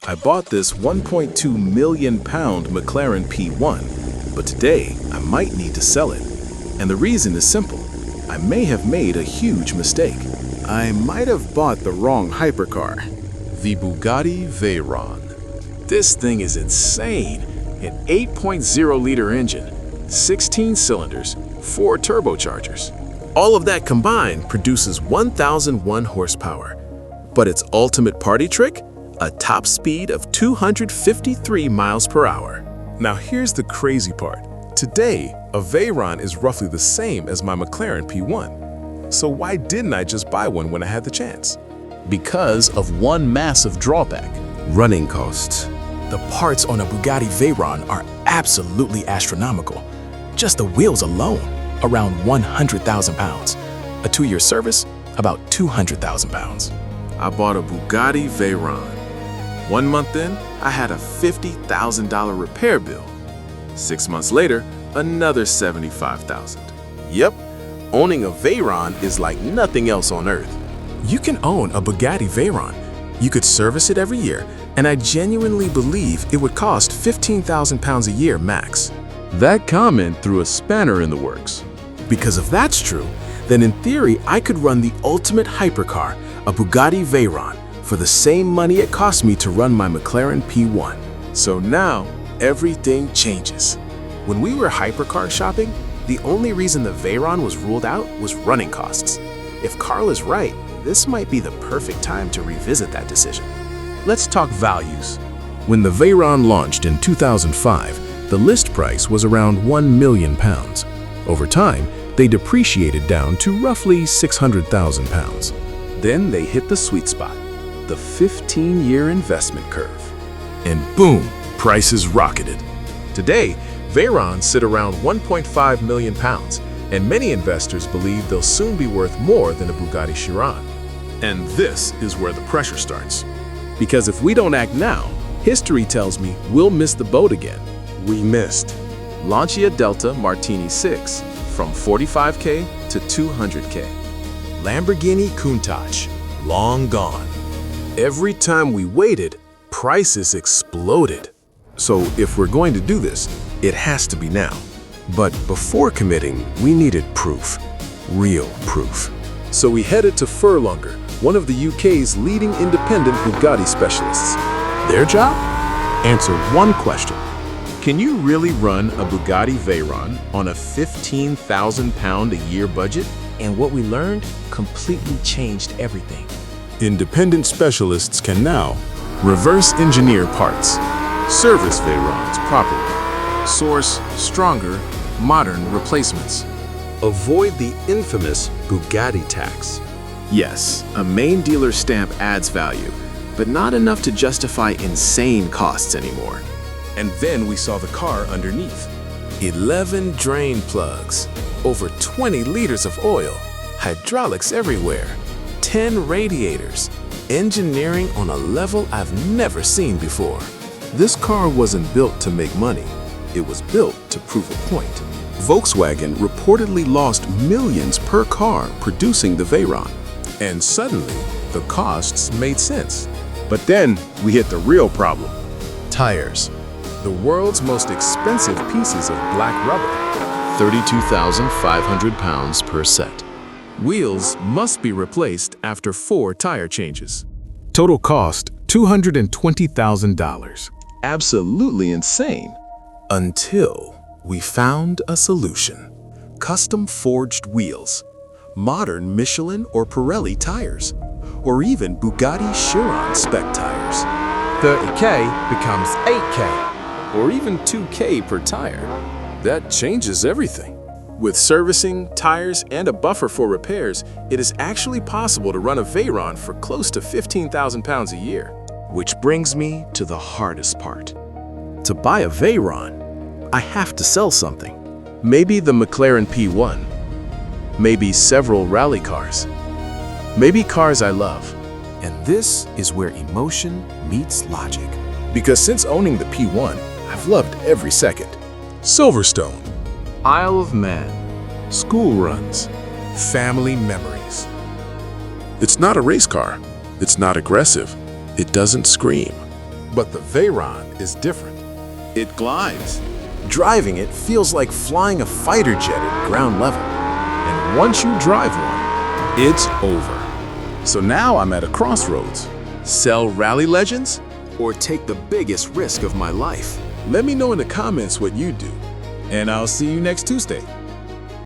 I bought this 1.2 million pound McLaren P1, but today I might need to sell it. And the reason is simple. I may have made a huge mistake. I might have bought the wrong hypercar. The Bugatti Veyron. This thing is insane. An 8.0-liter engine, 16 cylinders, 4 turbochargers. All of that combined produces 1,001 horsepower. But its ultimate party trick? A top speed of 253 miles per hour. Now here's the crazy part. Today, a Veyron is roughly the same as my McLaren P1. So why didn't I just buy one when I had the chance? Because of one massive drawback. Running costs. The parts on a Bugatti Veyron are absolutely astronomical. Just the wheels alone, around 100,000 pounds. A 2-year service, about 200,000 pounds. I bought a Bugatti Veyron. 1 month in, I had a $50,000 repair bill. 6 months later, another $75,000. Yep, owning a Veyron is like nothing else on earth. You can own a Bugatti Veyron. You could service it every year, and I genuinely believe it would cost 15,000 pounds a year max. That comment threw a spanner in the works. Because if that's true, then in theory I could run the ultimate hypercar, a Bugatti Veyron, for the same money it cost me to run my McLaren P1. So now, everything changes. When we were hypercar shopping, the only reason the Veyron was ruled out was running costs. If Carl is right, this might be the perfect time to revisit that decision. Let's talk values. When the Veyron launched in 2005, the list price was around 1 million pounds. Over time, they depreciated down to roughly 600,000 pounds. Then they hit the sweet spot, the 15-year investment curve. And boom, prices rocketed. Today, Veyrons sit around 1.5 million pounds, and many investors believe they'll soon be worth more than a Bugatti Chiron. And this is where the pressure starts. Because if we don't act now, history tells me we'll miss the boat again. We missed. Lancia Delta Martini 6 from 45K to 200K. Lamborghini Countach, long gone. Every time we waited, prices exploded. So if we're going to do this, it has to be now. But before committing, we needed proof. Real proof. So we headed to Furlonger, one of the UK's leading independent Bugatti specialists. Their job? Answer one question. Can you really run a Bugatti Veyron on a 15,000 pound a year budget? And what we learned completely changed everything. Independent specialists can now reverse engineer parts, service Veyrons properly, source stronger, modern replacements. Avoid the infamous Bugatti tax. Yes, a main dealer stamp adds value, but not enough to justify insane costs anymore. And then we saw the car underneath. 11 drain plugs, over 20 liters of oil, hydraulics everywhere, 10 radiators, engineering on a level I've never seen before. This car wasn't built to make money. It was built to prove a point. Volkswagen reportedly lost millions per car producing the Veyron. And suddenly, the costs made sense. But then we hit the real problem. Tires. The world's most expensive pieces of black rubber. 32,500 pounds per set. Wheels must be replaced after 4 tire changes. Total cost, $220,000. Absolutely insane. Until we found a solution. Custom forged wheels, modern Michelin or Pirelli tires, or even Bugatti Chiron spec tires. 30K becomes 8K. Or even 2K per tire. That changes everything. With servicing, tires, and a buffer for repairs, it is actually possible to run a Veyron for close to 15,000 pounds a year. Which brings me to the hardest part. To buy a Veyron, I have to sell something. Maybe the McLaren P1. Maybe several rally cars. Maybe cars I love. And this is where emotion meets logic. Because since owning the P1, I've loved every second. Silverstone, Isle of Man, school runs, family memories. It's not a race car. It's not aggressive. It doesn't scream. But the Veyron is different. It glides. Driving it feels like flying a fighter jet at ground level. And once you drive one, it's over. So now I'm at a crossroads. Sell rally legends? Or take the biggest risk of my life. Let me know in the comments what you do. And I'll see you next Tuesday.